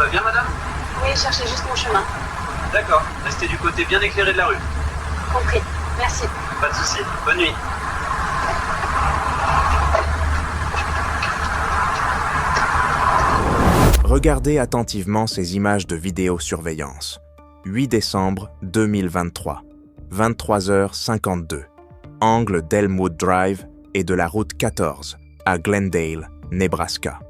va bien, madame? Oui, cherchez juste mon chemin. D'accord, restez du côté bien éclairé de la rue. Compris. Merci. Pas de souci. Bonne nuit. Regardez attentivement ces images de vidéosurveillance. 8 décembre 2023, 23h52. Angle d'Elmwood Drive et de la route 14, à Glendale, Nebraska.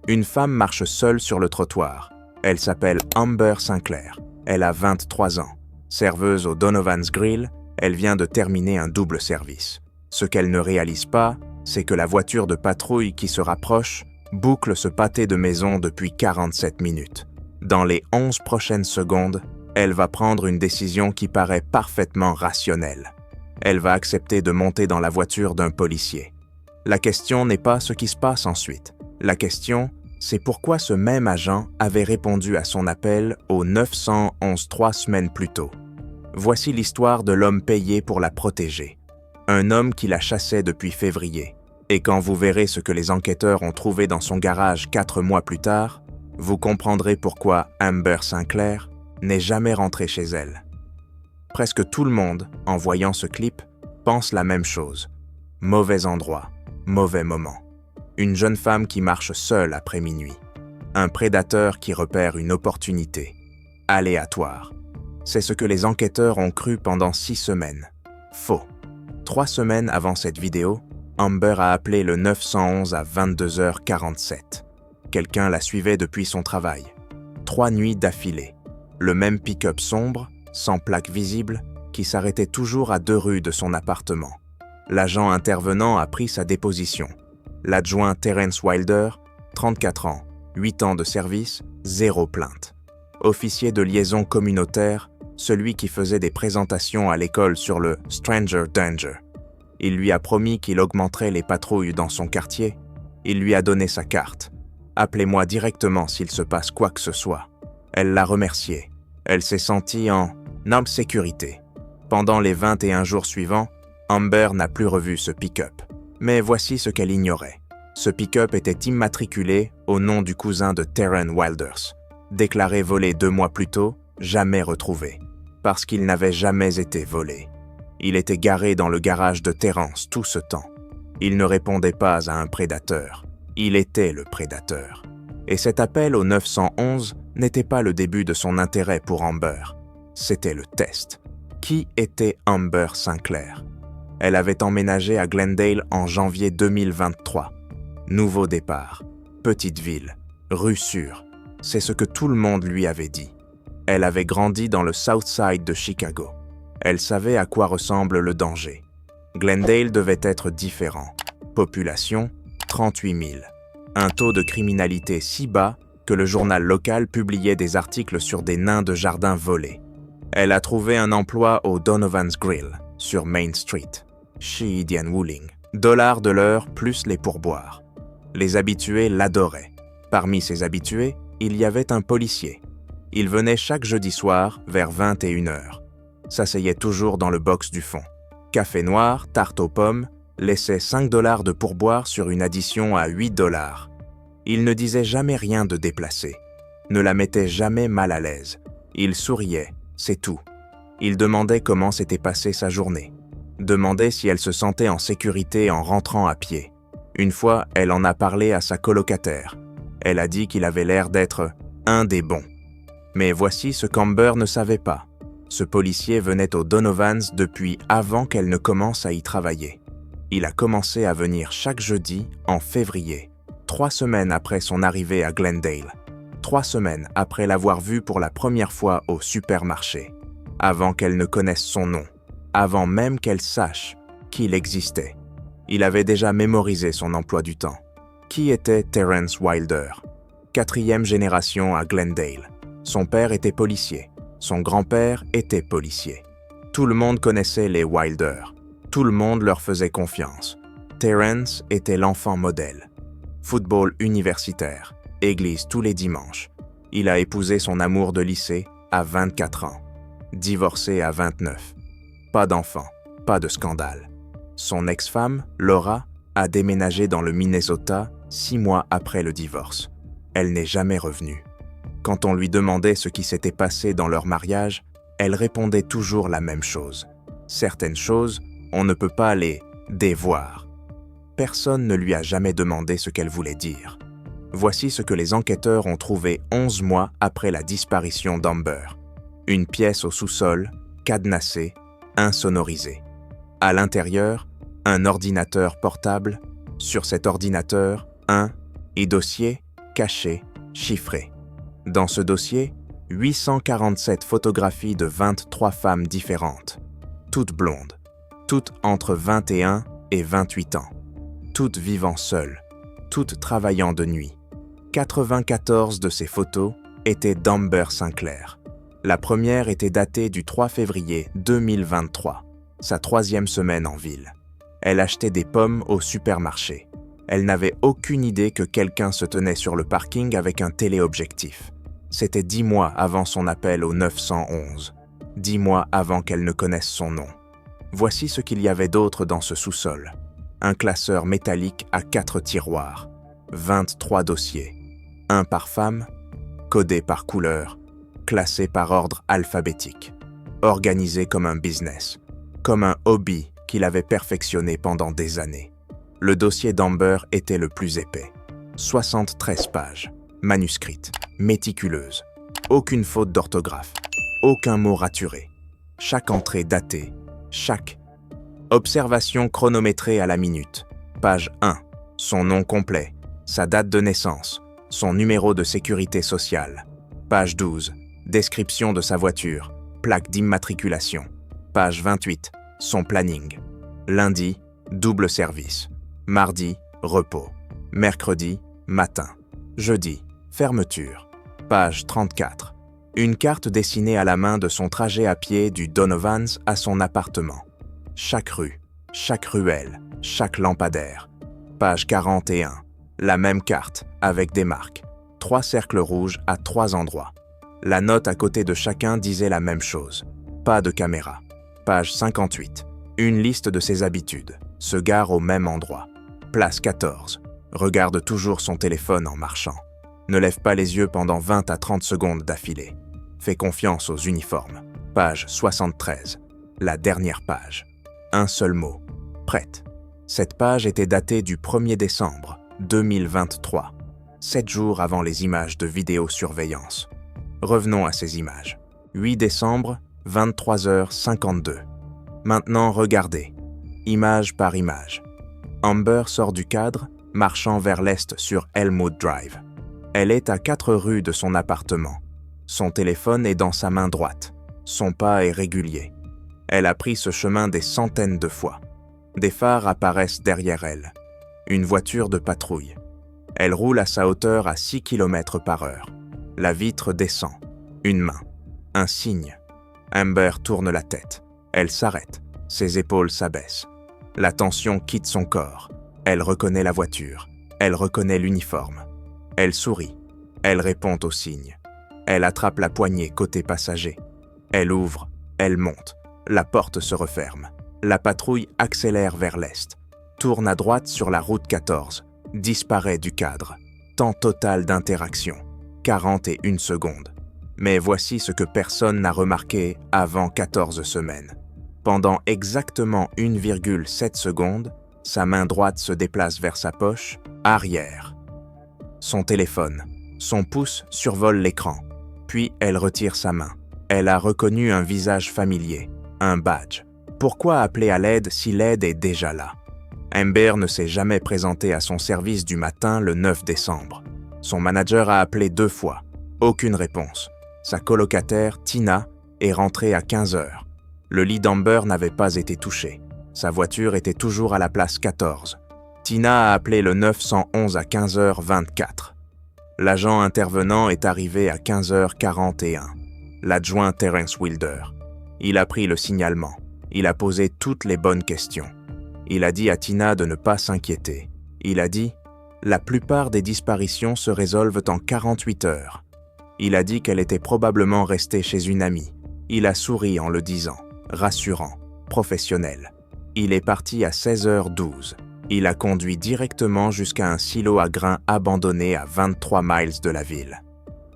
Une femme marche seule sur le trottoir. Elle s'appelle Amber Sinclair. Elle a 23 ans. Serveuse au Donovan's Grill, elle vient de terminer un double service. Ce qu'elle ne réalise pas, c'est que la voiture de patrouille qui se rapproche boucle ce pâté de maison depuis 47 minutes. Dans les 11 prochaines secondes, elle va prendre une décision qui paraît parfaitement rationnelle. Elle va accepter de monter dans la voiture d'un policier. La question n'est pas ce qui se passe ensuite. La question, c'est pourquoi ce même agent avait répondu à son appel au 911 3 semaines plus tôt. Voici l'histoire de l'homme payé pour la protéger. Un homme qui la chassait depuis février. Et quand vous verrez ce que les enquêteurs ont trouvé dans son garage 4 mois plus tard, vous comprendrez pourquoi Amber Sinclair n'est jamais rentrée chez elle. Presque tout le monde, en voyant ce clip, pense la même chose. Mauvais endroit, mauvais moment. Une jeune femme qui marche seule après minuit. Un prédateur qui repère une opportunité. Aléatoire. C'est ce que les enquêteurs ont cru pendant 6 semaines. Faux. 3 semaines avant cette vidéo, Amber a appelé le 911 à 22h47. Quelqu'un la suivait depuis son travail. 3 nuits d'affilée. Le même pick-up sombre, sans plaque visible, qui s'arrêtait toujours à 2 rues de son appartement. L'agent intervenant a pris sa déposition. L'adjoint Terence Wilder, 34 ans, 8 ans de service, 0 plainte. Officier de liaison communautaire, celui qui faisait des présentations à l'école sur le Stranger Danger. Il lui a promis qu'il augmenterait les patrouilles dans son quartier. Il lui a donné sa carte. « Appelez-moi directement s'il se passe quoi que ce soit. » Elle l'a remercié. Elle s'est sentie en sécurité. Pendant les 21 jours suivants, Amber n'a plus revu ce pick-up. Mais voici ce qu'elle ignorait. Ce pick-up était immatriculé au nom du cousin de Terren Wilders. Déclaré volé 2 mois plus tôt, jamais retrouvé. Parce qu'il n'avait jamais été volé. Il était garé dans le garage de Terrence tout ce temps. Il ne répondait pas à un prédateur. Il était le prédateur. Et cet appel au 911 n'était pas le début de son intérêt pour Amber. C'était le test. Qui était Amber Sinclair? Elle avait emménagé à Glendale en janvier 2023. Nouveau départ. Petite ville. Rue sûre. C'est ce que tout le monde lui avait dit. Elle avait grandi dans le South Side de Chicago. Elle savait à quoi ressemble le danger. Glendale devait être différent. Population, 38 000. Un taux de criminalité si bas que le journal local publiait des articles sur des nains de jardin volés. Elle a trouvé un emploi au Donovan's Grill, sur Main Street. Sheedian Wooling. $, de l'heure plus les pourboires. Les habitués l'adoraient. Parmi ces habitués, il y avait un policier. Il venait chaque jeudi soir vers 21h. S'asseyait toujours dans le box du fond. Café noir, tarte aux pommes, laissait $5 de pourboire sur une addition à $8. Il ne disait jamais rien de déplacé. Ne la mettait jamais mal à l'aise. Il souriait, c'est tout. Il demandait comment s'était passée sa journée. Demandait si elle se sentait en sécurité en rentrant à pied. Une fois, elle en a parlé à sa colocataire. Elle a dit qu'il avait l'air d'être un des bons. Mais voici ce qu'Amber ne savait pas. Ce policier venait au Donovan's depuis avant qu'elle ne commence à y travailler. Il a commencé à venir chaque jeudi en février, 3 semaines après son arrivée à Glendale. 3 semaines après l'avoir vu pour la première fois au supermarché. Avant qu'elle ne connaisse son nom. Avant même qu'elle sache qu'il existait. Il avait déjà mémorisé son emploi du temps. Qui était Terence Wilder? 4e génération à Glendale. Son père était policier. Son grand-père était policier. Tout le monde connaissait les Wilder. Tout le monde leur faisait confiance. Terence était l'enfant modèle. Football universitaire, église tous les dimanches. Il a épousé son amour de lycée à 24 ans. Divorcé à 29. Pas d'enfant, pas de scandale. Son ex-femme, Laura, a déménagé dans le Minnesota 6 mois après le divorce. Elle n'est jamais revenue. Quand on lui demandait ce qui s'était passé dans leur mariage, elle répondait toujours la même chose. Certaines choses, on ne peut pas les dévoir. Personne ne lui a jamais demandé ce qu'elle voulait dire. Voici ce que les enquêteurs ont trouvé 11 mois après la disparition d'Amber. Une pièce au sous-sol, cadenassée, insonorisée. À l'intérieur, un ordinateur portable. Sur cet ordinateur, un dossier caché, chiffré. Dans ce dossier, 847 photographies de 23 femmes différentes, toutes blondes, toutes entre 21 et 28 ans, toutes vivant seules, toutes travaillant de nuit. 94 de ces photos étaient d'Amber Sinclair. La première était datée du 3 février 2023, sa 3e semaine en ville. Elle achetait des pommes au supermarché. Elle n'avait aucune idée que quelqu'un se tenait sur le parking avec un téléobjectif. C'était 10 mois avant son appel au 911. 10 mois avant qu'elle ne connaisse son nom. Voici ce qu'il y avait d'autre dans ce sous-sol. Un classeur métallique à 4 tiroirs. 23 dossiers. Un par femme, codé par couleur, classé par ordre alphabétique. Organisé comme un business. Comme un hobby qu'il avait perfectionné pendant des années. Le dossier d'Amber était le plus épais. 73 pages, manuscrites, méticuleuses. Aucune faute d'orthographe, aucun mot raturé. Chaque entrée datée, chaque observation chronométrée à la minute. Page 1, son nom complet, sa date de naissance, son numéro de sécurité sociale. Page 12, description de sa voiture, plaque d'immatriculation. Page 28, son planning. Lundi, double service. Mardi, repos. Mercredi, matin. Jeudi, fermeture. Page 34. Une carte dessinée à la main de son trajet à pied du Donovans à son appartement. Chaque rue, chaque ruelle, chaque lampadaire. Page 41. La même carte, avec des marques. 3 cercles rouges à 3 endroits. La note à côté de chacun disait la même chose. Pas de caméra. Page 58. Une liste de ses habitudes. Se gare au même endroit. Place 14. Regarde toujours son téléphone en marchant. Ne lève pas les yeux pendant 20 à 30 secondes d'affilée. Fais confiance aux uniformes. Page 73. La dernière page. Un seul mot. Prête. Cette page était datée du 1er décembre 2023, 7 jours avant les images de vidéosurveillance. Revenons à ces images. 8 décembre, 23h52. Maintenant, regardez. Image par image. Amber sort du cadre, marchant vers l'est sur Elmwood Drive. Elle est à 4 rues de son appartement. Son téléphone est dans sa main droite. Son pas est régulier. Elle a pris ce chemin des centaines de fois. Des phares apparaissent derrière elle. Une voiture de patrouille. Elle roule à sa hauteur à 6 km/h. La vitre descend. Une main. Un signe. Amber tourne la tête. Elle s'arrête. Ses épaules s'abaissent. La tension quitte son corps. Elle reconnaît la voiture. Elle reconnaît l'uniforme. Elle sourit. Elle répond au signe. Elle attrape la poignée côté passager. Elle ouvre. Elle monte. La porte se referme. La patrouille accélère vers l'est. Tourne à droite sur la route 14. Disparaît du cadre. Temps total d'interaction. 41 secondes. Mais voici ce que personne n'a remarqué avant 14 semaines. Pendant exactement 1,7 secondes, sa main droite se déplace vers sa poche arrière. Son téléphone. Son pouce survole l'écran. Puis elle retire sa main. Elle a reconnu un visage familier, un badge. Pourquoi appeler à l'aide si l'aide est déjà là? Amber ne s'est jamais présentée à son service du matin le 9 décembre. Son manager a appelé 2 fois. Aucune réponse. Sa colocataire, Tina, est rentrée à 15 heures. Le lit d'Amber n'avait pas été touché. Sa voiture était toujours à la place 14. Tina a appelé le 911 à 15h24. L'agent intervenant est arrivé à 15h41. L'adjoint Terence Wilder. Il a pris le signalement. Il a posé toutes les bonnes questions. Il a dit à Tina de ne pas s'inquiéter. Il a dit « La plupart des disparitions se résolvent en 48 heures. » Il a dit qu'elle était probablement restée chez une amie. Il a souri en le disant, rassurant, professionnel. Il est parti à 16h12. Il a conduit directement jusqu'à un silo à grains abandonné à 23 miles de la ville.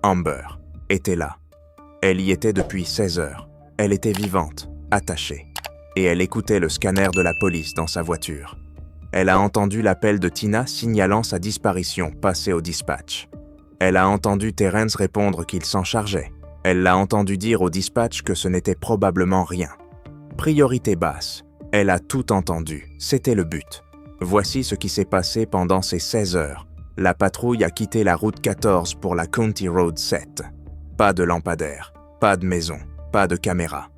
Amber. était là. Elle y était depuis 16 heures. Elle était vivante, attachée. Et elle écoutait le scanner de la police dans sa voiture. Elle a entendu l'appel de Tina signalant sa disparition passer au dispatch. Elle a entendu Terrence répondre qu'il s'en chargeait. Elle l'a entendu dire au dispatch que ce n'était probablement rien. Priorité basse. Elle a tout entendu. C'était le but. Voici ce qui s'est passé pendant ces 16 heures. La patrouille a quitté la route 14 pour la County Road 7. Pas de lampadaire, pas de maison, pas de caméra.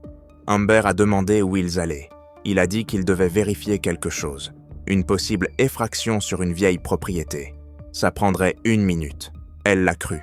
Amber a demandé où ils allaient. Il a dit qu'il devait vérifier quelque chose. Une possible effraction sur une vieille propriété. Ça prendrait 1 minute. Elle l'a cru.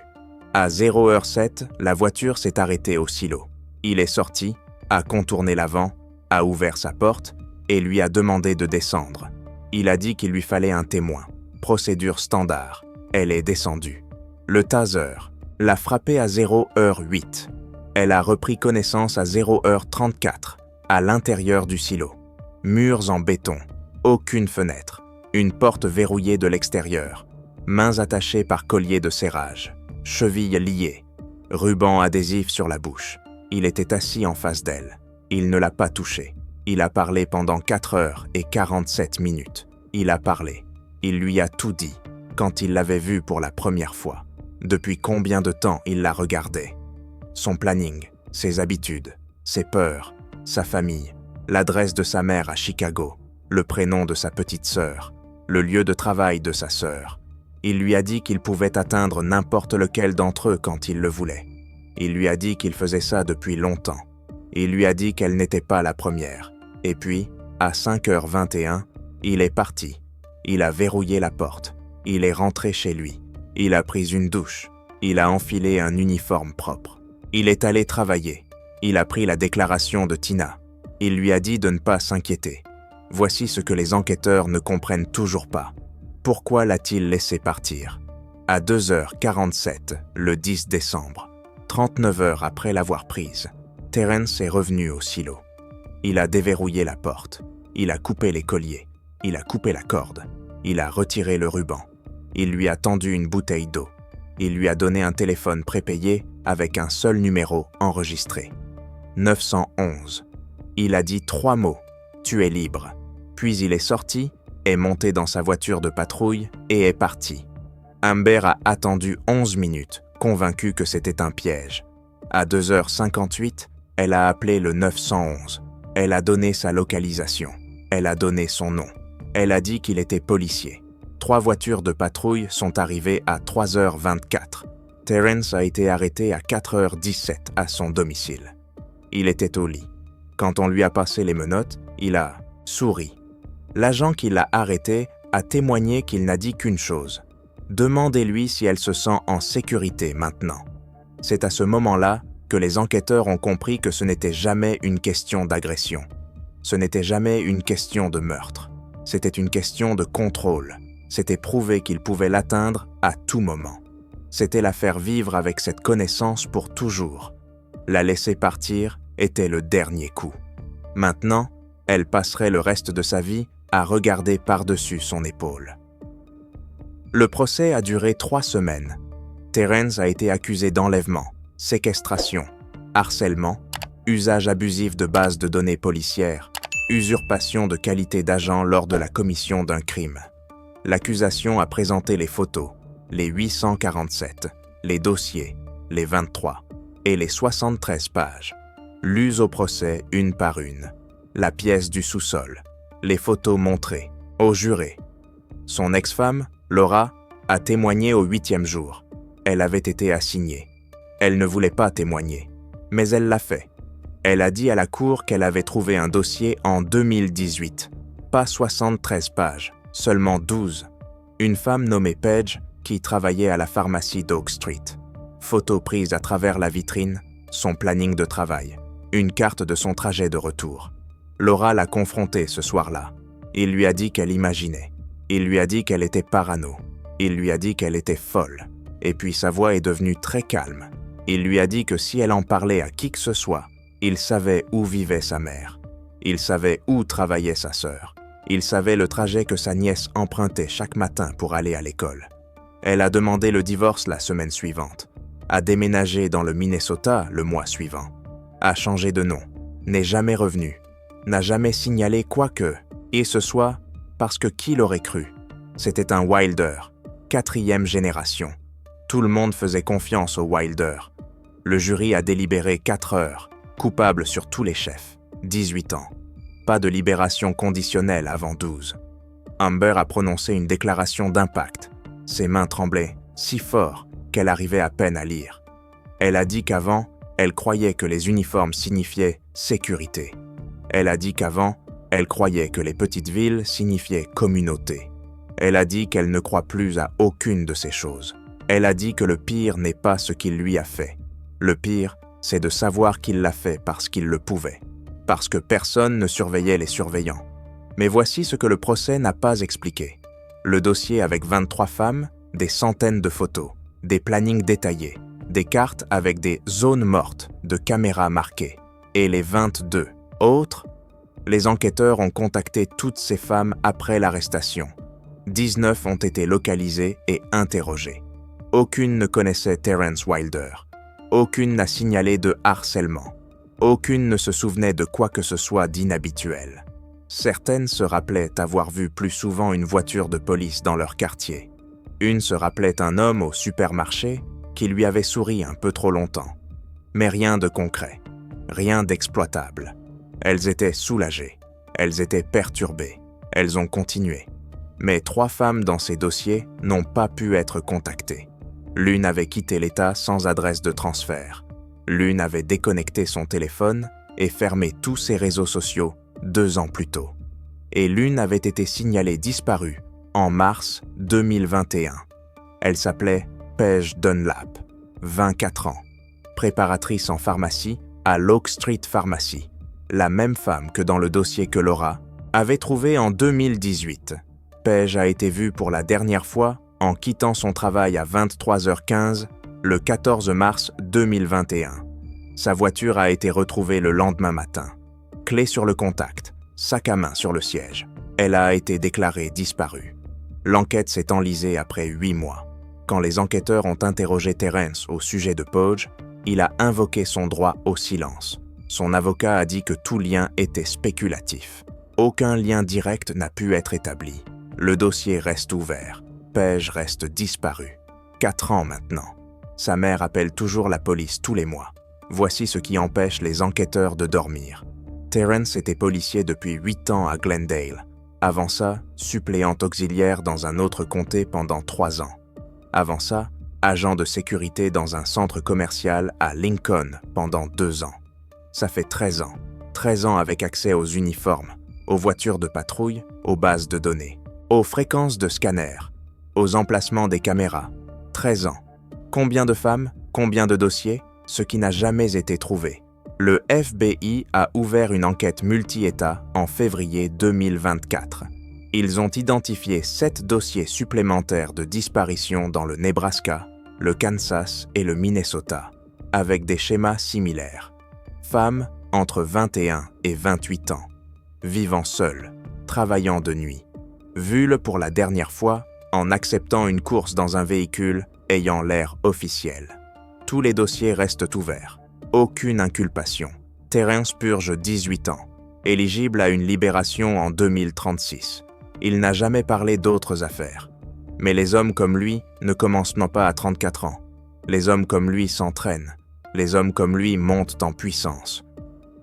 À 0h07, la voiture s'est arrêtée au silo. Il est sorti, a contourné l'avant, a ouvert sa porte et lui a demandé de descendre. Il a dit qu'il lui fallait un témoin. Procédure standard. Elle est descendue. Le taser l'a frappée à 0h08. Elle a repris connaissance à 0h34, à l'intérieur du silo. Murs en béton, aucune fenêtre, une porte verrouillée de l'extérieur, mains attachées par collier de serrage, chevilles liées, ruban adhésif sur la bouche. Il était assis en face d'elle. Il ne l'a pas touchée. Il a parlé pendant 4h47. Il a parlé. Il lui a tout dit, quand il l'avait vue pour la première fois. Depuis combien de temps il la regardait. Son planning, ses habitudes, ses peurs, sa famille, l'adresse de sa mère à Chicago, le prénom de sa petite sœur, le lieu de travail de sa sœur. Il lui a dit qu'il pouvait atteindre n'importe lequel d'entre eux quand il le voulait. Il lui a dit qu'il faisait ça depuis longtemps. Il lui a dit qu'elle n'était pas la première. Et puis, à 5h21, il est parti. Il a verrouillé la porte. Il est rentré chez lui. Il a pris une douche. Il a enfilé un uniforme propre. Il est allé travailler. Il a pris la déclaration de Tina. Il lui a dit de ne pas s'inquiéter. Voici ce que les enquêteurs ne comprennent toujours pas. Pourquoi l'a-t-il laissé partir? À 2h47, le 10 décembre, 39 heures après l'avoir prise, Terrence est revenu au silo. Il a déverrouillé la porte. Il a coupé les colliers. Il a coupé la corde. Il a retiré le ruban. Il lui a tendu une bouteille d'eau. Il lui a donné un téléphone prépayé avec un seul numéro enregistré. 911. Il a dit 3 mots. Tu es libre. Puis il est sorti, est monté dans sa voiture de patrouille et est parti. Amber a attendu 11 minutes, convaincue que c'était un piège. À 2h58, elle a appelé le 911. Elle a donné sa localisation. Elle a donné son nom. Elle a dit qu'il était policier. 3 voitures de patrouille sont arrivées à 3h24. Terrence a été arrêté à 4h17 à son domicile. Il était au lit. Quand on lui a passé les menottes, il a souri. L'agent qui l'a arrêté a témoigné qu'il n'a dit qu'une chose. Demandez-lui si elle se sent en sécurité maintenant. C'est à ce moment-là que les enquêteurs ont compris que ce n'était jamais une question d'agression. Ce n'était jamais une question de meurtre. C'était une question de contrôle. C'était prouver qu'il pouvait l'atteindre à tout moment. C'était la faire vivre avec cette connaissance pour toujours. La laisser partir était le dernier coup. Maintenant, elle passerait le reste de sa vie à regarder par-dessus son épaule. Le procès a duré 3 semaines. Terrence a été accusé d'enlèvement, séquestration, harcèlement, usage abusif de bases de données policières, usurpation de qualité d'agent lors de la commission d'un crime. L'accusation a présenté les photos, les 847, les dossiers, les 23 et les 73 pages, lues au procès une par une, la pièce du sous-sol, les photos montrées, aux jurés. Son ex-femme, Laura, a témoigné au 8e jour. Elle avait été assignée. Elle ne voulait pas témoigner, mais elle l'a fait. Elle a dit à la cour qu'elle avait trouvé un dossier en 2018. Pas 73 pages, seulement 12. Une femme nommée Paige qui travaillait à la pharmacie d'Oak Street. Photo prise à travers la vitrine, son planning de travail, une carte de son trajet de retour. Laura l'a confrontée ce soir-là. Il lui a dit qu'elle imaginait. Il lui a dit qu'elle était parano. Il lui a dit qu'elle était folle. Et puis sa voix est devenue très calme. Il lui a dit que si elle en parlait à qui que ce soit, il savait où vivait sa mère. Il savait où travaillait sa sœur. Il savait le trajet que sa nièce empruntait chaque matin pour aller à l'école. Elle a demandé le divorce la semaine suivante. a déménagé dans le Minnesota le mois suivant, a changé de nom, n'est jamais revenu, n'a jamais signalé quoi que, et ce soit parce que qui l'aurait cru? C'était un Wilder, 4e génération. Tout le monde faisait confiance au Wilder. Le jury a délibéré 4 heures, coupable sur tous les chefs, 18 ans. Pas de libération conditionnelle avant 12. Amber a prononcé une déclaration d'impact. Ses mains tremblaient si fort qu'elle arrivait à peine à lire. Elle a dit qu'avant, elle croyait que les uniformes signifiaient sécurité. Elle a dit qu'avant, elle croyait que les petites villes signifiaient communauté. Elle a dit qu'elle ne croit plus à aucune de ces choses. Elle a dit que le pire n'est pas ce qu'il lui a fait. Le pire, c'est de savoir qu'il l'a fait parce qu'il le pouvait. Parce que personne ne surveillait les surveillants. Mais voici ce que le procès n'a pas expliqué. Le dossier avec 23 femmes, des centaines de photos, des plannings détaillés, des cartes avec des zones mortes de caméras marquées. Et les 22 autres, les enquêteurs ont contacté toutes ces femmes après l'arrestation. 19 ont été localisées et interrogées. Aucune ne connaissait Terence Wilder. Aucune n'a signalé de harcèlement. Aucune ne se souvenait de quoi que ce soit d'inhabituel. Certaines se rappelaient avoir vu plus souvent une voiture de police dans leur quartier. Une se rappelait un homme au supermarché qui lui avait souri un peu trop longtemps. Mais rien de concret, rien d'exploitable. Elles étaient soulagées, elles étaient perturbées, elles ont continué. Mais 3 femmes dans ces dossiers n'ont pas pu être contactées. L'une avait quitté l'État sans adresse de transfert. L'une avait déconnecté son téléphone et fermé tous ses réseaux sociaux 2 ans plus tôt. Et l'une avait été signalée disparue en mars 2021. Elle s'appelait Paige Dunlap, 24 ans, préparatrice en pharmacie à l'Oak Street Pharmacy, la même femme que dans le dossier que Laura avait trouvé en 2018. Paige a été vue pour la dernière fois en quittant son travail à 23h15 le 14 mars 2021. Sa voiture a été retrouvée le lendemain matin. Clé sur le contact, sac à main sur le siège. Elle a été déclarée disparue. L'enquête s'est enlisée après 8 mois. Quand les enquêteurs ont interrogé Terence au sujet de Paige, il a invoqué son droit au silence. Son avocat a dit que tout lien était spéculatif. Aucun lien direct n'a pu être établi. Le dossier reste ouvert. Paige reste disparue. 4 ans maintenant. Sa mère appelle toujours la police tous les mois. Voici ce qui empêche les enquêteurs de dormir. Terence était policier depuis 8 ans à Glendale. Avant ça, suppléant auxiliaire dans un autre comté pendant 3 ans. Avant ça, agent de sécurité dans un centre commercial à Lincoln pendant 2 ans. Ça fait 13 ans. 13 ans avec accès aux uniformes, aux voitures de patrouille, aux bases de données, aux fréquences de scanners, aux emplacements des caméras. 13 ans. Combien de femmes? Combien de dossiers? Ce qui n'a jamais été trouvé. Le FBI a ouvert une enquête multi-États en février 2024. Ils ont identifié 7 dossiers supplémentaires de disparition dans le Nebraska, le Kansas et le Minnesota, avec des schémas similaires. Femmes entre 21 et 28 ans, vivant seules, travaillant de nuit, vues pour la dernière fois en acceptant une course dans un véhicule ayant l'air officiel. Tous les dossiers restent ouverts. Aucune inculpation. Terence purge 18 ans, éligible à une libération en 2036. Il n'a jamais parlé d'autres affaires. Mais les hommes comme lui ne commencent pas à 34 ans. Les hommes comme lui s'entraînent. Les hommes comme lui montent en puissance.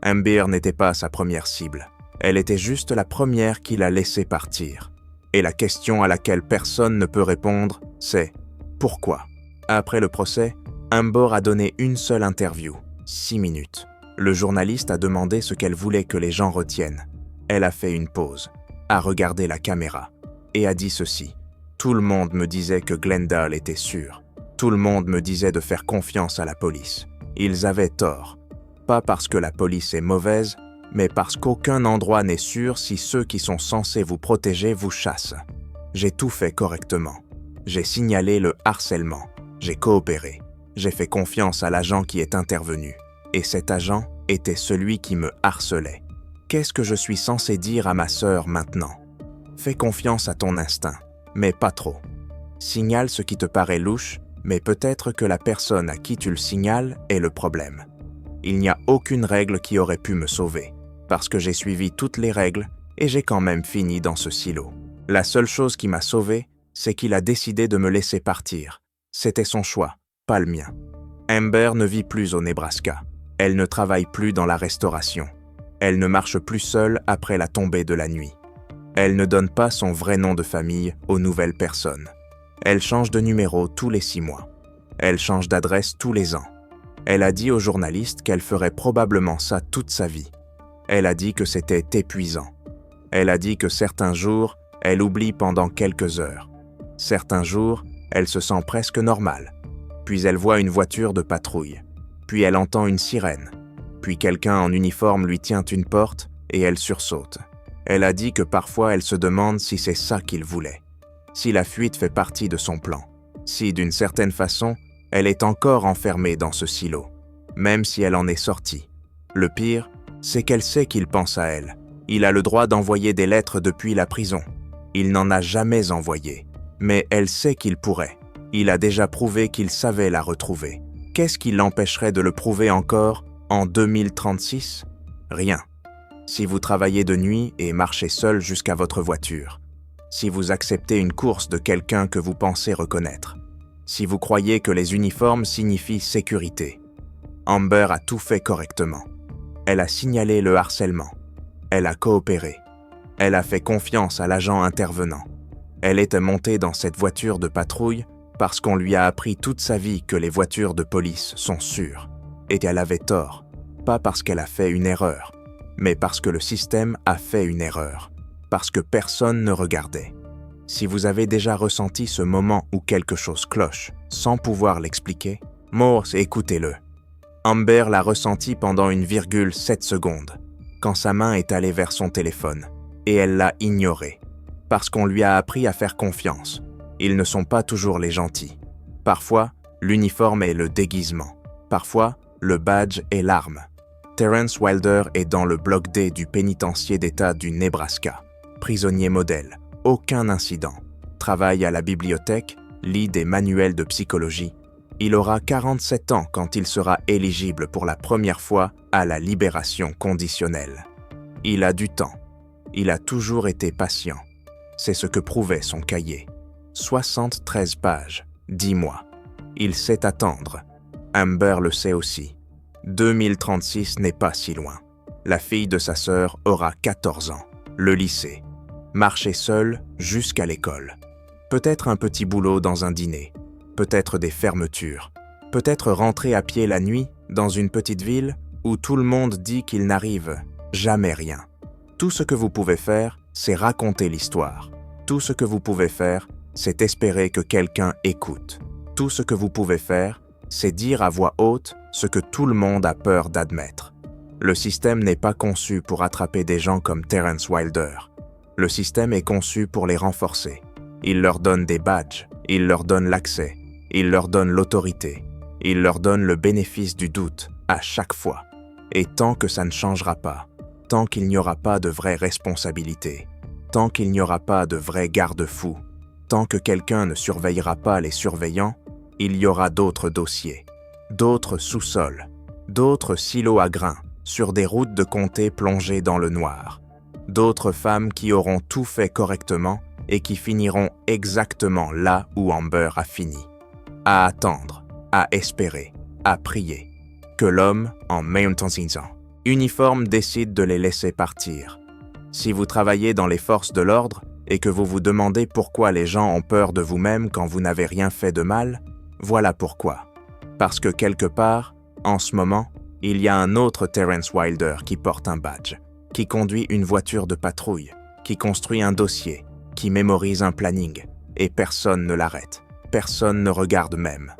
Amber n'était pas sa première cible. Elle était juste la première qu'il a laissé partir. Et la question à laquelle personne ne peut répondre, c'est « Pourquoi ?» Après le procès, Amber a donné une seule interview, 6 minutes. Le journaliste a demandé ce qu'elle voulait que les gens retiennent. Elle a fait une pause, a regardé la caméra et a dit ceci. « Tout le monde me disait que Glendale était sûr. Tout le monde me disait de faire confiance à la police. Ils avaient tort. Pas parce que la police est mauvaise, mais parce qu'aucun endroit n'est sûr si ceux qui sont censés vous protéger vous chassent. J'ai tout fait correctement. J'ai signalé le harcèlement. J'ai coopéré. J'ai fait confiance à l'agent qui est intervenu. Et cet agent était celui qui me harcelait. Qu'est-ce que je suis censé dire à ma sœur maintenant? Fais confiance à ton instinct, mais pas trop. Signale ce qui te paraît louche Mais peut-être que la personne à qui tu le signales est le problème. Il n'y a aucune règle qui aurait pu me sauver, parce que j'ai suivi toutes les règles et j'ai quand même fini dans ce silo. La seule chose qui m'a sauvé, c'est qu'il a décidé de me laisser partir. C'était son choix, pas le mien. Amber ne vit plus au Nebraska. Elle ne travaille plus dans la restauration. Elle ne marche plus seule après la tombée de la nuit. Elle ne donne pas son vrai nom de famille aux nouvelles personnes. Elle change de numéro tous les 6 mois. Elle change d'adresse tous les ans. Elle a dit aux journalistes qu'elle ferait probablement ça toute sa vie. Elle a dit que c'était épuisant. Elle a dit que certains jours, elle oublie pendant quelques heures. Certains jours, elle se sent presque normale. Puis elle voit une voiture de patrouille. Puis elle entend une sirène. Puis quelqu'un en uniforme lui tient une porte et elle sursaute. Elle a dit que parfois elle se demande si c'est ça qu'il voulait. Si la fuite fait partie de son plan. Si, d'une certaine façon, elle est encore enfermée dans ce silo, même si elle en est sortie. Le pire, c'est qu'elle sait qu'il pense à elle. Il a le droit d'envoyer des lettres depuis la prison. Il n'en a jamais envoyé. Mais elle sait qu'il pourrait. Il a déjà prouvé qu'il savait la retrouver. Qu'est-ce qui l'empêcherait de le prouver encore en 2036 ? Rien. Si vous travaillez de nuit et marchez seul jusqu'à votre voiture. Si vous acceptez une course de quelqu'un que vous pensez reconnaître. Si vous croyez que les uniformes signifient sécurité. Amber a tout fait correctement. Elle a signalé le harcèlement. Elle a coopéré. Elle a fait confiance à l'agent intervenant. Elle était montée dans cette voiture de patrouille parce qu'on lui a appris toute sa vie que les voitures de police sont sûres. Et elle avait tort, pas parce qu'elle a fait une erreur, mais parce que le système a fait une erreur, parce que personne ne regardait. Si vous avez déjà ressenti ce moment où quelque chose cloche, sans pouvoir l'expliquer, Morse, écoutez-le. Amber l'a ressenti pendant 1,7 secondes, quand sa main est allée vers son téléphone, et elle l'a ignoré, parce qu'on lui a appris à faire confiance. Ils ne sont pas toujours les gentils. Parfois, l'uniforme est le déguisement. Parfois, le badge est l'arme. Terence Wilder est dans le bloc D du pénitencier d'État du Nebraska. Prisonnier modèle, aucun incident. Travaille à la bibliothèque, lit des manuels de psychologie. Il aura 47 ans quand il sera éligible pour la première fois à la libération conditionnelle. Il a du temps. Il a toujours été patient. C'est ce que prouvait son cahier. 73 pages, 10 mois. Il sait attendre. Amber le sait aussi. 2036 n'est pas si loin. La fille de sa sœur aura 14 ans. Le lycée. Marcher seule jusqu'à l'école. Peut-être un petit boulot dans un dîner. Peut-être des fermetures. Peut-être rentrer à pied la nuit dans une petite ville où tout le monde dit qu'il n'arrive jamais rien. Tout ce que vous pouvez faire, c'est raconter l'histoire. Tout ce que vous pouvez faire, c'est espérer que quelqu'un écoute. Tout ce que vous pouvez faire, c'est dire à voix haute ce que tout le monde a peur d'admettre. Le système n'est pas conçu pour attraper des gens comme Terence Wilder. Le système est conçu pour les renforcer. Il leur donne des badges, il leur donne l'accès, il leur donne l'autorité, il leur donne le bénéfice du doute à chaque fois. Et tant que ça ne changera pas, tant qu'il n'y aura pas de vraie responsabilité, tant qu'il n'y aura pas de vrais garde-fous, tant que quelqu'un ne surveillera pas les surveillants, il y aura d'autres dossiers, d'autres sous-sols, d'autres silos à grains sur des routes de comté plongées dans le noir, d'autres femmes qui auront tout fait correctement et qui finiront exactement là où Amber a fini. À attendre, à espérer, à prier. Que l'homme, en même temps, uniforme décide de les laisser partir. Si vous travaillez dans les forces de l'ordre et que vous vous demandez pourquoi les gens ont peur de vous-même quand vous n'avez rien fait de mal, voilà pourquoi. Parce que quelque part, en ce moment, il y a un autre Terence Wilder qui porte un badge, qui conduit une voiture de patrouille, qui construit un dossier, qui mémorise un planning, et personne ne l'arrête, personne ne regarde même.